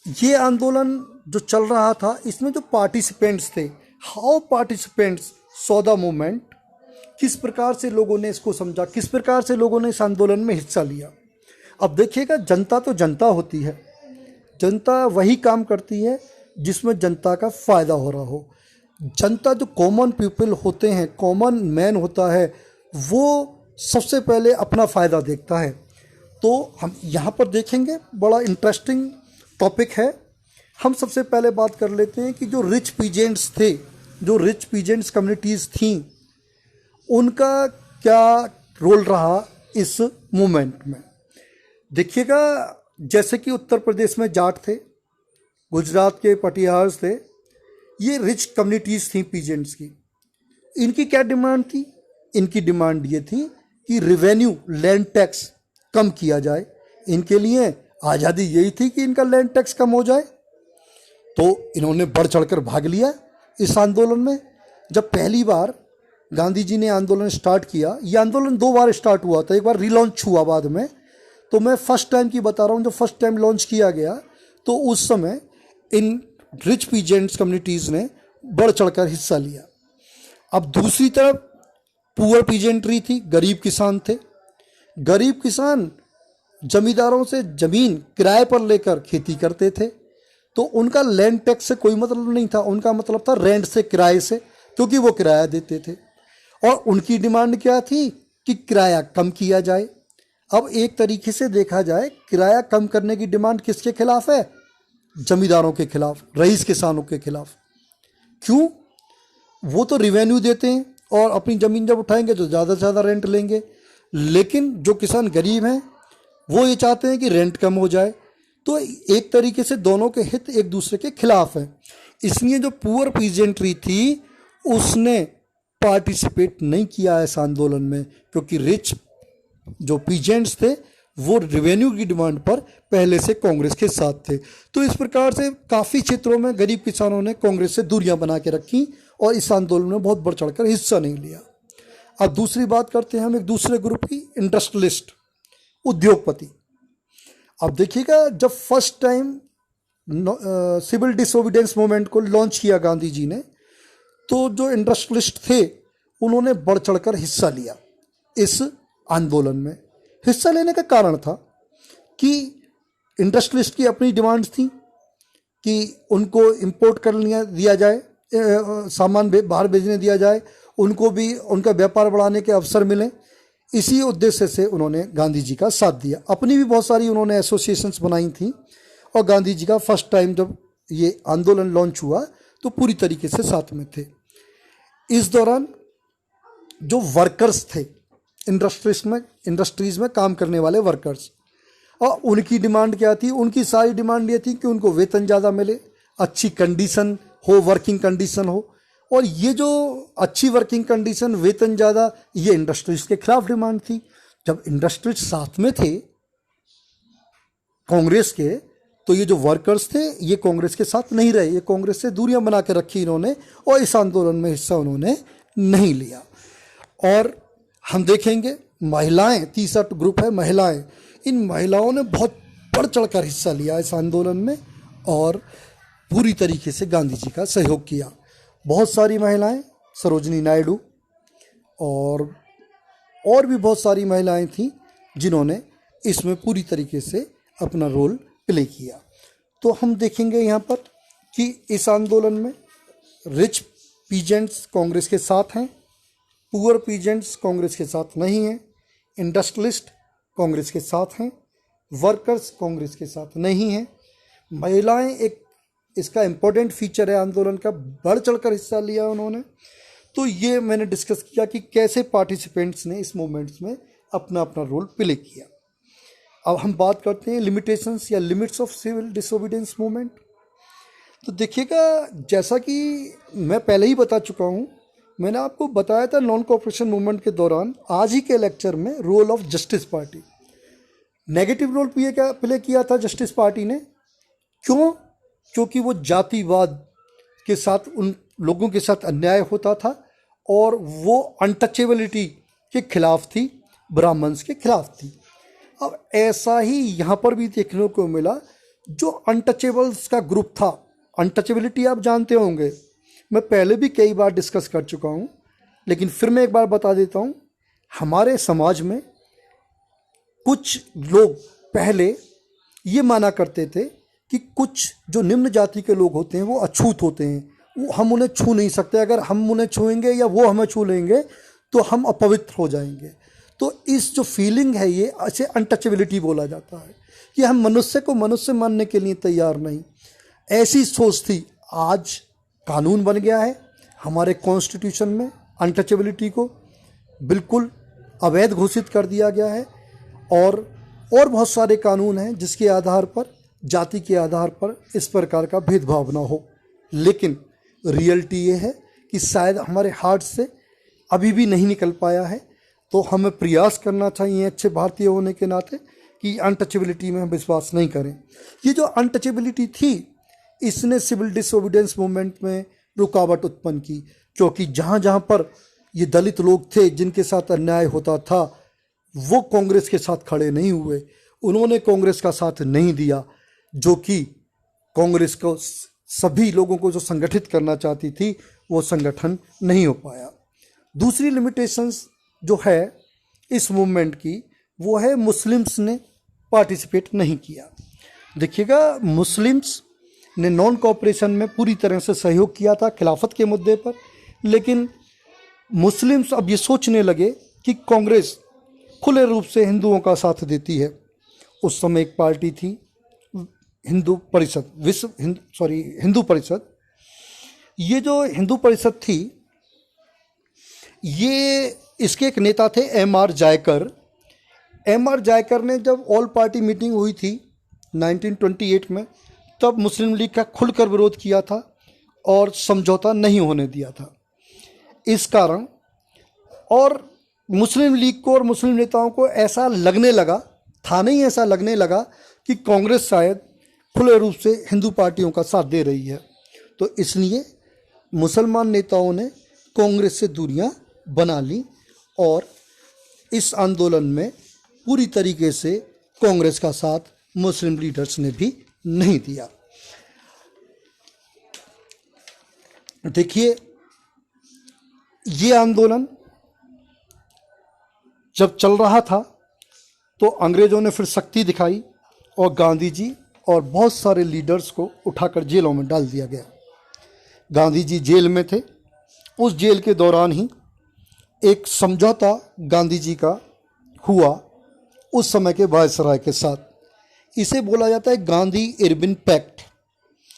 ये आंदोलन जो चल रहा था, इसमें जो पार्टिसिपेंट्स थे, how participants saw the movement, किस प्रकार से लोगों ने इसको समझा, किस प्रकार से लोगों ने इस आंदोलन में हिस्सा लिया। अब देखिएगा, जनता तो जनता होती है, जनता वही काम करती है जिसमें जनता का फ़ायदा हो रहा हो। जनता जो कॉमन पीपल होते हैं, कॉमन मैन होता है, वो सबसे पहले अपना फ़ायदा देखता है। तो हम यहाँ पर देखेंगे, बड़ा इंटरेस्टिंग टॉपिक है। हम सबसे पहले बात कर लेते हैं कि जो रिच पीजेंट्स थे, जो रिच पीजेंट्स कम्युनिटीज़ थीं, उनका क्या रोल रहा इस मूवमेंट में। देखिएगा, जैसे कि उत्तर प्रदेश में जाट थे, गुजरात के पटियार्स थे, ये रिच कम्युनिटीज़ थी पीजेंट्स की। इनकी क्या डिमांड थी? इनकी डिमांड ये थी कि रिवेन्यू, लैंड टैक्स कम किया जाए। इनके लिए आज़ादी यही थी कि इनका लैंड टैक्स कम हो जाए। तो इन्होंने बढ़ चढ़कर भाग लिया इस आंदोलन में। जब पहली बार गांधी जी ने आंदोलन स्टार्ट किया, ये आंदोलन 2 बार स्टार्ट हुआ था, एक बार रीलॉन्च हुआ बाद में। तो मैं फर्स्ट टाइम की बता रहा हूँ, जब फर्स्ट टाइम लॉन्च किया गया तो उस समय इन रिच पीजेंट्स कम्युनिटीज़ ने बढ़ चढ़कर हिस्सा लिया। अब दूसरी तरफ पुअर पीजेंट्री थी, गरीब किसान थे। गरीब किसान जमींदारों से ज़मीन किराए पर लेकर खेती करते थे, तो उनका लैंड टैक्स से कोई मतलब नहीं था, उनका मतलब था रेंट से, किराए से, क्योंकि वो किराया देते थे। और उनकी डिमांड क्या थी कि किराया कम किया जाए। अब एक तरीके से देखा जाए, किराया कम करने की डिमांड किसके खिलाफ है? जमींदारों के खिलाफ, रईस किसानों के खिलाफ। क्यों? वो तो रिवेन्यू देते हैं और अपनी ज़मीन जब उठाएंगे तो ज़्यादा से ज़्यादा रेंट लेंगे, लेकिन जो किसान गरीब हैं वो ये चाहते हैं कि रेंट कम हो जाए। तो एक तरीके से दोनों के हित एक दूसरे के खिलाफ हैं। इसलिए जो पुअर पीजेंट्री थी उसने पार्टिसिपेट नहीं किया इस आंदोलन में, क्योंकि रिच जो पीजेंट्स थे वो रेवेन्यू की डिमांड पर पहले से कांग्रेस के साथ थे। तो इस प्रकार से काफ़ी क्षेत्रों में गरीब किसानों ने कांग्रेस से दूरियां बना के रखी और इस आंदोलन में बहुत बढ़ चढ़कर हिस्सा नहीं लिया। अब दूसरी बात करते हैं हम एक दूसरे ग्रुप की, इंडस्ट्रियलिस्ट, उद्योगपति। अब देखिएगा, जब first time civil disobedience movement को लॉन्च किया गांधी जी ने, तो जो इंडस्ट्रियलिस्ट थे उन्होंने बढ़ चढ़कर हिस्सा लिया इस आंदोलन में। हिस्सा लेने का कारण था कि इंडस्ट्रियलिस्ट की अपनी डिमांड्स थी कि उनको इंपोर्ट कर दिया जाए, सामान बाहर भेजने दिया जाए, उनको भी उनका व्यापार बढ़ाने के अवसर मिले। इसी उद्देश्य से उन्होंने गांधी जी का साथ दिया। अपनी भी बहुत सारी उन्होंने एसोसिएशंस बनाई थी और गांधी जी का फर्स्ट टाइम जब ये आंदोलन लॉन्च हुआ तो पूरी तरीके से साथ में थे। इस दौरान जो वर्कर्स थे, इंडस्ट्रीज में काम करने वाले वर्कर्स, और उनकी डिमांड क्या थी? उनकी सारी डिमांड ये थी कि उनको वेतन ज़्यादा मिले, अच्छी कंडीशन हो, वर्किंग कंडीशन हो। और ये जो अच्छी वर्किंग कंडीशन, वेतन ज़्यादा, ये इंडस्ट्रीज के खिलाफ डिमांड थी। जब इंडस्ट्रीज साथ में थे कांग्रेस के, तो ये जो वर्कर्स थे ये कांग्रेस के साथ नहीं रहे, ये कांग्रेस से दूरियां बना के रखी इन्होंने और इस आंदोलन में हिस्सा उन्होंने नहीं लिया। और हम देखेंगे महिलाएं, तीसरा ग्रुप है महिलाएं। इन महिलाओं ने बहुत बढ़ चढ़कर हिस्सा लिया इस आंदोलन में और पूरी तरीके से गांधी जी का सहयोग किया। बहुत सारी महिलाएं, सरोजिनी नायडू और भी बहुत सारी महिलाएं थीं जिन्होंने इसमें पूरी तरीके से अपना रोल प्ले किया। तो हम देखेंगे यहाँ पर कि इस आंदोलन में रिच पीजेंट्स कांग्रेस के साथ हैं, पुअर पीजेंट्स कांग्रेस के साथ नहीं हैं, इंडस्ट्रियलिस्ट कांग्रेस के साथ हैं, वर्कर्स कांग्रेस के साथ नहीं हैं। महिलाएं एक इसका इम्पोर्टेंट फीचर है आंदोलन का, बढ़ चढ़कर हिस्सा लिया उन्होंने। तो ये मैंने डिस्कस किया कि कैसे पार्टिसिपेंट्स ने इस मूवमेंट्स में अपना अपना रोल प्ले किया। अब हम बात करते हैं लिमिटेशंस या limits of civil disobedience movement. तो देखिएगा, जैसा कि मैं पहले ही बता चुका हूँ, मैंने आपको बताया था नॉन कोऑपरेशन मूवमेंट के दौरान आज ही के लेक्चर में role of Justice Party. Negative role play किया था जस्टिस पार्टी ने। क्यों? क्योंकि वो जातिवाद के साथ उन लोगों के साथ अन्याय होता था और वो अनटचेबिलिटी के खिलाफ थी, ब्राह्मण्स के खिलाफ थी। अब ऐसा ही यहाँ पर भी देखने को मिला। जो अनटचेबल्स का ग्रुप था, अनटचेबिलिटी आप जानते होंगे, मैं पहले भी कई बार डिस्कस कर चुका हूँ, लेकिन फिर मैं एक बार बता देता हूँ। हमारे समाज में कुछ लोग पहले ये माना करते थे कि कुछ जो निम्न जाति के लोग होते हैं वो अछूत होते हैं, वो हम उन्हें छू नहीं सकते, अगर हम उन्हें छुएंगे या वो हमें छू लेंगे तो हम अपवित्र हो जाएंगे। तो इस जो फीलिंग है ये ऐसे अनटचेबिलिटी बोला जाता है कि हम मनुष्य को मनुष्य मानने के लिए तैयार नहीं। ऐसी सोच थी। आज कानून बन गया है हमारे कॉन्स्टिट्यूशन में, अनटचेबिलिटी को बिल्कुल अवैध घोषित कर दिया गया है और बहुत सारे कानून हैं जिसके आधार पर, जाति के आधार पर इस प्रकार का भेदभाव ना हो। लेकिन रियलिटी ये है कि शायद हमारे हार्ट से अभी भी नहीं निकल पाया है। तो हमें प्रयास करना चाहिए अच्छे भारतीय होने के नाते कि अनटचेबिलिटी में हम विश्वास नहीं करें। ये जो अनटचेबिलिटी थी इसने सिविल डिसोबीडियंस मूवमेंट में रुकावट उत्पन्न की, क्योंकि जहाँ जहाँ पर ये दलित लोग थे जिनके साथ अन्याय होता था वो कांग्रेस के साथ खड़े नहीं हुए, उन्होंने कांग्रेस का साथ नहीं दिया, जो कि कांग्रेस को सभी लोगों को जो संगठित करना चाहती थी वो संगठन नहीं हो पाया। दूसरी लिमिटेशंस जो है इस मूवमेंट की वो है मुस्लिम्स ने पार्टिसिपेट नहीं किया। देखिएगा, मुस्लिम्स ने नॉन कोऑपरेशन में पूरी तरह से सहयोग किया था खिलाफत के मुद्दे पर, लेकिन मुस्लिम्स अब ये सोचने लगे कि कांग्रेस खुले रूप से हिंदुओं का साथ देती है। उस समय एक पार्टी थी हिंदू परिषद, हिंदू परिषद। ये जो हिंदू परिषद थी, ये इसके एक नेता थे एम.आर. जायकर। एम.आर. जायकर ने जब ऑल पार्टी मीटिंग हुई थी 1928 में, तब मुस्लिम लीग का खुलकर विरोध किया था और समझौता नहीं होने दिया था। इस कारण और मुस्लिम लीग को और मुस्लिम नेताओं को ऐसा लगने लगा था, नहीं ऐसा लगने लगा कि कांग्रेस शायद खुले रूप से हिंदू पार्टियों का साथ दे रही है। तो इसलिए मुसलमान नेताओं ने कांग्रेस से दूरियां बना ली और इस आंदोलन में पूरी तरीके से कांग्रेस का साथ मुस्लिम लीडर्स ने भी नहीं दिया। देखिए, ये आंदोलन जब चल रहा था तो अंग्रेज़ों ने फिर सख्ती दिखाई और गांधी जी और बहुत सारे लीडर्स को उठाकर जेलों में डाल दिया गया। गांधी जी जेल में थे। उस जेल के दौरान ही एक समझौता गांधी जी का हुआ उस समय के वायसराय के साथ। इसे बोला जाता है गांधी इरविन पैक्ट।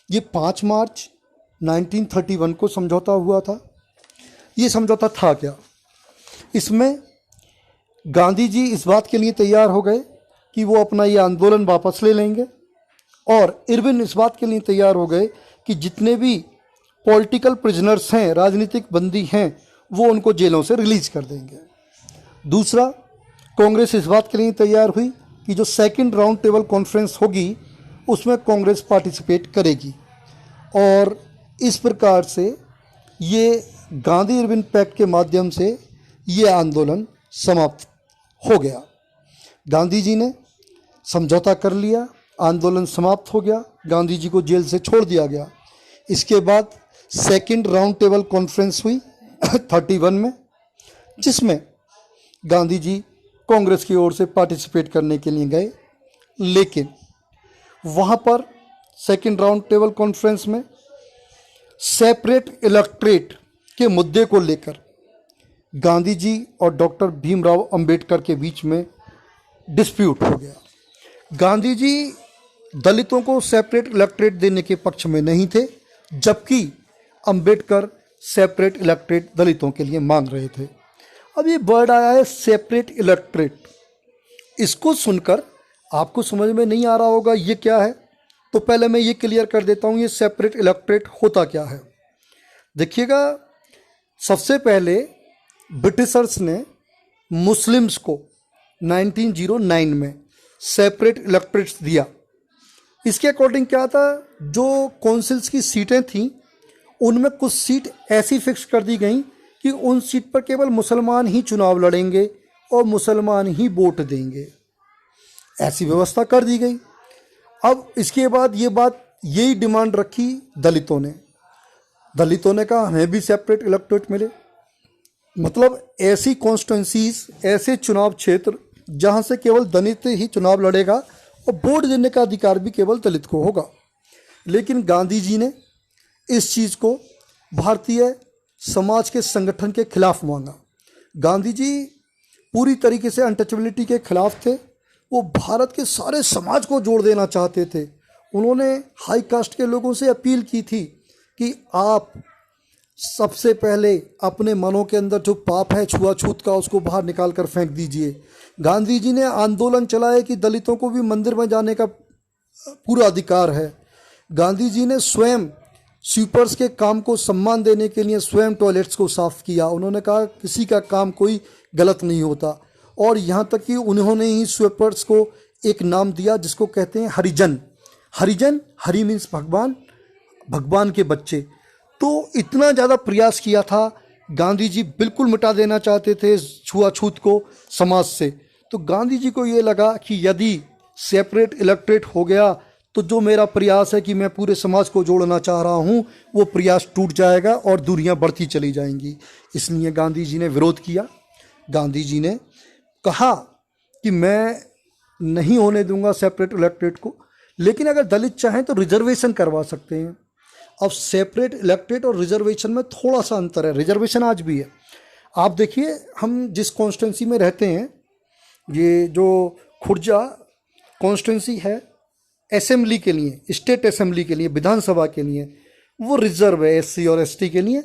ये 5 मार्च 1931 को समझौता हुआ था। ये समझौता था क्या? इसमें गांधी जी इस बात के लिए तैयार हो गए कि वो अपना ये आंदोलन वापस ले लेंगे और इरविन इस बात के लिए तैयार हो गए कि जितने भी पॉलिटिकल प्रिजनर्स हैं, राजनीतिक बंदी हैं, वो उनको जेलों से रिलीज कर देंगे। दूसरा, कांग्रेस इस बात के लिए तैयार हुई कि जो सेकंड राउंड टेबल कॉन्फ्रेंस होगी उसमें कांग्रेस पार्टिसिपेट करेगी और इस प्रकार से ये गांधी इरविन पैक्ट के माध्यम से ये आंदोलन समाप्त हो गया। गांधी जी ने समझौता कर लिया, आंदोलन समाप्त हो गया, गांधी जी को जेल से छोड़ दिया गया। इसके बाद सेकंड राउंड टेबल कॉन्फ्रेंस हुई 31 में, जिसमें गांधी जी कांग्रेस की ओर से पार्टिसिपेट करने के लिए गए, लेकिन वहाँ पर सेकंड राउंड टेबल कॉन्फ्रेंस में सेपरेट इलेक्ट्रेट के मुद्दे को लेकर गांधी जी और डॉक्टर भीमराव अंबेडकर के बीच में डिस्प्यूट हो गया। गांधी जी दलितों को सेपरेट इलेक्ट्रेट देने के पक्ष में नहीं थे, जबकि अंबेडकर सेपरेट इलेक्ट्रेट दलितों के लिए मांग रहे थे। अब ये वर्ड आया है सेपरेट इलेक्ट्रेट। इसको सुनकर आपको समझ में नहीं आ रहा होगा ये क्या है, तो पहले मैं ये क्लियर कर देता हूँ ये सेपरेट इलेक्ट्रेट होता क्या है। देखिएगा, सबसे पहले ब्रिटिशर्स ने मुस्लिम्स को 1909 में सेपरेट इलेक्टोरेट्स दिया। इसके अकॉर्डिंग क्या था, जो काउंसिल्स की सीटें थीं उनमें कुछ सीट ऐसी फिक्स कर दी गई कि उन सीट पर केवल मुसलमान ही चुनाव लड़ेंगे और मुसलमान ही वोट देंगे, ऐसी व्यवस्था कर दी गई। अब इसके बाद यही डिमांड रखी दलितों ने कहा हमें भी सेपरेट इलेक्टोरेट मिले। मतलब ऐसी कॉन्स्टिट्यूंसीज, ऐसे चुनाव क्षेत्र जहां से केवल दलित ही चुनाव लड़ेगा और वोट देने का अधिकार भी केवल दलित को होगा। लेकिन गांधी जी ने इस चीज़ को भारतीय समाज के संगठन के खिलाफ मांगा। गांधी जी पूरी तरीके से अनटचेबिलिटी के खिलाफ थे। वो भारत के सारे समाज को जोड़ देना चाहते थे। उन्होंने हाई कास्ट के लोगों से अपील की थी कि आप सबसे पहले अपने मनों के अंदर जो पाप है छुआछूत का, उसको बाहर निकाल कर फेंक दीजिए। गांधी जी ने आंदोलन चलाया कि दलितों को भी मंदिर में जाने का पूरा अधिकार है। गांधी जी ने स्वयं स्वीपर्स के काम को सम्मान देने के लिए स्वयं टॉयलेट्स को साफ किया। उन्होंने कहा किसी का काम कोई गलत नहीं होता। और यहाँ तक कि उन्होंने ही स्वीपर्स को एक नाम दिया जिसको कहते हैं हरिजन। हरि मीन्स भगवान, भगवान के बच्चे। तो इतना ज़्यादा प्रयास किया था। गांधी जी बिल्कुल मिटा देना चाहते थे छुआछूत को समाज से। तो गांधी जी को ये लगा कि यदि सेपरेट इलेक्टोरेट हो गया तो जो मेरा प्रयास है कि मैं पूरे समाज को जोड़ना चाह रहा हूँ, वो प्रयास टूट जाएगा और दूरियां बढ़ती चली जाएंगी। इसलिए गांधी जी ने विरोध किया। गांधी जी ने कहा कि मैं नहीं होने दूंगा सेपरेट इलेक्टोरेट को, लेकिन अगर दलित चाहें तो रिजर्वेशन करवा सकते हैं। अब सेपरेट इलेक्टोरेट और रिजर्वेशन में थोड़ा सा अंतर है। रिजर्वेशन आज भी है। आप देखिए, हम जिस कॉन्स्टिट्यूंसी में रहते हैं, ये जो खुर्जा कॉन्स्टिट्यूंसी है असेंबली के लिए, स्टेट असेंबली के लिए, विधानसभा के लिए, वो रिजर्व है एससी और एसटी के लिए।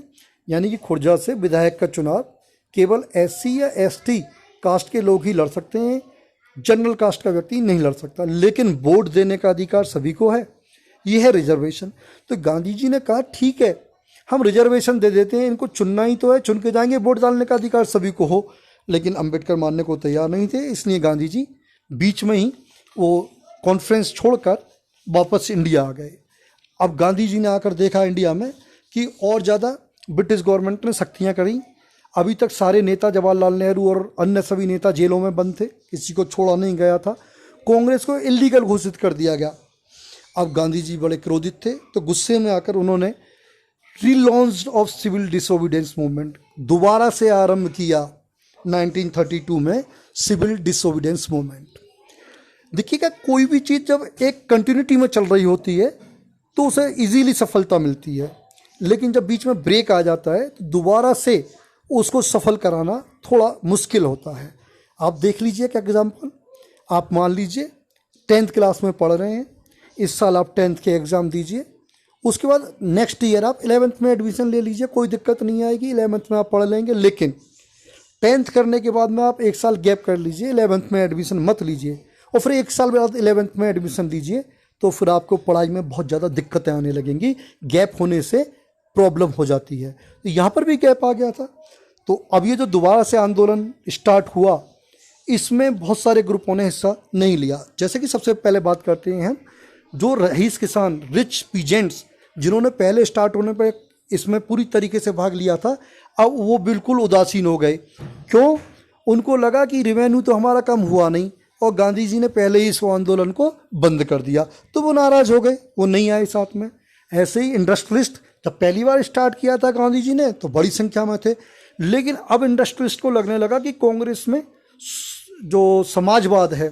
यानी कि खुर्जा से विधायक का चुनाव केवल एससी या एसटी कास्ट के लोग ही लड़ सकते हैं, जनरल कास्ट का व्यक्ति नहीं लड़ सकता। लेकिन वोट देने का अधिकार सभी को है, ये है रिजर्वेशन। तो गांधी जी ने कहा ठीक है, हम रिजर्वेशन दे देते हैं, इनको चुनना ही तो है, चुन के जाएंगे, वोट डालने का अधिकार सभी को हो। लेकिन अंबेडकर मानने को तैयार नहीं थे। इसलिए गांधी जी बीच में ही वो कॉन्फ्रेंस छोड़कर वापस इंडिया आ गए। अब गांधी जी ने आकर देखा इंडिया में कि और ज़्यादा ब्रिटिश गवर्नमेंट ने सख्तियाँ करी। अभी तक सारे नेता, जवाहरलाल नेहरू और अन्य सभी नेता जेलों में बंद थे, किसी को छोड़ा नहीं गया था। कांग्रेस को इलीगल घोषित कर दिया गया। अब गांधी जी बड़े क्रोधित थे, तो गुस्से में आकर उन्होंने relaunch of civil disobedience movement दोबारा से आरंभ किया 1932 में, सिविल डिसोबीडियंस मूवमेंट। देखिएगा, कोई भी चीज़ जब एक कंटिन्यूटी में चल रही होती है तो उसे इजीली सफलता मिलती है, लेकिन जब बीच में ब्रेक आ जाता है तो दोबारा से उसको सफल कराना थोड़ा मुश्किल होता है। आप देख लीजिए एक एग्जाम्पल। आप मान लीजिए 10th क्लास में पढ़ रहे हैं, इस साल आप 10th के एग्ज़ाम दीजिए, उसके बाद नेक्स्ट ईयर आप 11th में एडमिशन ले लीजिए, कोई दिक्कत नहीं आएगी, 11th में आप पढ़ लेंगे। लेकिन 10th करने के बाद में आप एक साल गैप कर लीजिए, 11th में एडमिशन मत लीजिए, और फिर एक साल बाद 11th में एडमिशन लीजिए, तो फिर आपको पढ़ाई में बहुत ज़्यादा दिक्कतें आने लगेंगी। गैप होने से प्रॉब्लम हो जाती है। तो यहाँ पर भी गैप आ गया था। तो अब ये जो दोबारा से आंदोलन स्टार्ट हुआ, इसमें बहुत सारे ग्रुपों ने हिस्सा नहीं लिया। जैसे कि सबसे पहले बात करते हैं हम, जो रईस किसान, रिच पीजेंट्स, जिन्होंने पहले स्टार्ट होने पर इसमें पूरी तरीके से भाग लिया था, अब वो बिल्कुल उदासीन हो गए। क्यों? उनको लगा कि रेवेन्यू तो हमारा कम हुआ नहीं और गांधी जी ने पहले ही इस आंदोलन को बंद कर दिया, तो वो नाराज़ हो गए, वो नहीं आए साथ में। ऐसे ही इंडस्ट्रियलिस्ट, जब पहली बार स्टार्ट किया था गांधी जी ने तो बड़ी संख्या में थे, लेकिन अब इंडस्ट्रियलिस्ट को लगने लगा कि कांग्रेस में जो समाजवाद है,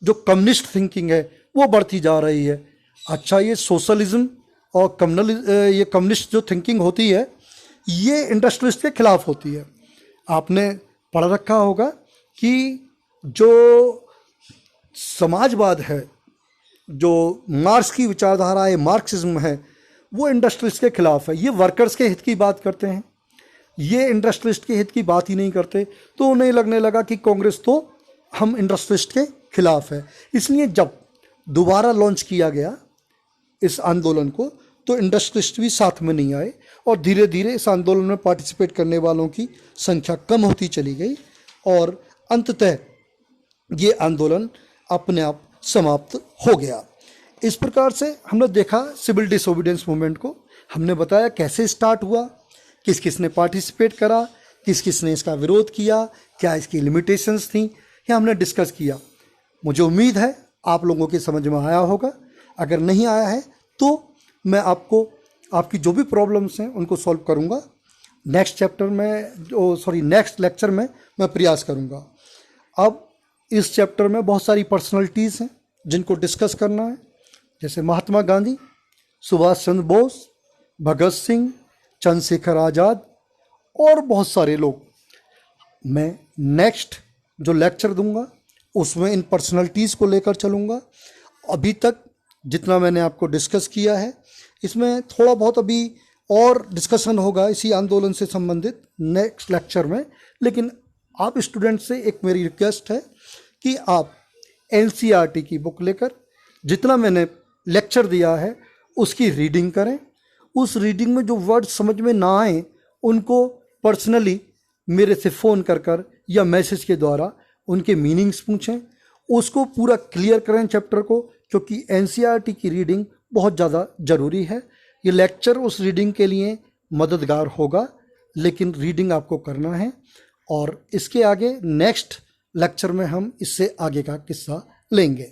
जो कम्युनिस्ट थिंकिंग है, वो बढ़ती जा रही है। अच्छा, ये सोशलिज्म और ये कम्युनिस्ट जो थिंकिंग होती है, ये इंडस्ट्रियलिस्ट के खिलाफ होती है। आपने पढ़ रखा होगा कि जो समाजवाद है, जो मार्क्स की विचारधारा है, मार्क्सिज्म है, वो इंडस्ट्रियलिस्ट के खिलाफ है। ये वर्कर्स के हित की बात करते हैं, ये इंडस्ट्रियलिस्ट के हित की बात ही नहीं करते। तो उन्हें लगने लगा कि कांग्रेस तो हम इंडस्ट्रियलिस्ट के खिलाफ है। इसलिए जब दोबारा लॉन्च किया गया इस आंदोलन को, तो इंडस्ट्रियलिस्ट भी साथ में नहीं आए और धीरे धीरे इस आंदोलन में पार्टिसिपेट करने वालों की संख्या कम होती चली गई और अंततः ये आंदोलन अपने आप समाप्त हो गया। इस प्रकार से हमने देखा सिविल डिसोबीडियंस मूवमेंट को, हमने बताया कैसे स्टार्ट हुआ, किस किस ने पार्टिसिपेट करा, किस किस ने इसका विरोध किया, क्या इसकी लिमिटेशंस थी, यह हमने डिस्कस किया। मुझे उम्मीद है आप लोगों की समझ में आया होगा। अगर नहीं आया है तो मैं आपको आपकी जो भी प्रॉब्लम्स हैं उनको सॉल्व करूंगा नेक्स्ट चैप्टर में, नेक्स्ट लेक्चर में मैं प्रयास करूंगा। अब इस चैप्टर में बहुत सारी पर्सनालिटीज़ हैं जिनको डिस्कस करना है, जैसे महात्मा गांधी, सुभाष चंद्र बोस, भगत सिंह, चंद्रशेखर आज़ाद और बहुत सारे लोग। मैं नेक्स्ट जो लेक्चर दूंगा उसमें इन पर्सनालिटीज़ को लेकर चलूँगा। अभी तक जितना मैंने आपको डिस्कस किया है इसमें थोड़ा बहुत अभी और डिस्कशन होगा इसी आंदोलन से संबंधित नेक्स्ट लेक्चर में। लेकिन आप स्टूडेंट से एक मेरी रिक्वेस्ट है कि आप एनसीईआरटी की बुक लेकर जितना मैंने लेक्चर दिया है उसकी रीडिंग करें। उस रीडिंग में जो वर्ड समझ में ना आए उनको पर्सनली मेरे से फ़ोन कर या मैसेज के द्वारा उनके मीनिंग्स पूछें, उसको पूरा क्लियर करें चैप्टर को, क्योंकि एनसीईआरटी की रीडिंग बहुत ज़्यादा ज़रूरी है। ये लेक्चर उस रीडिंग के लिए मददगार होगा, लेकिन रीडिंग आपको करना है। और इसके आगे नेक्स्ट लेक्चर में हम इससे आगे का किस्सा लेंगे।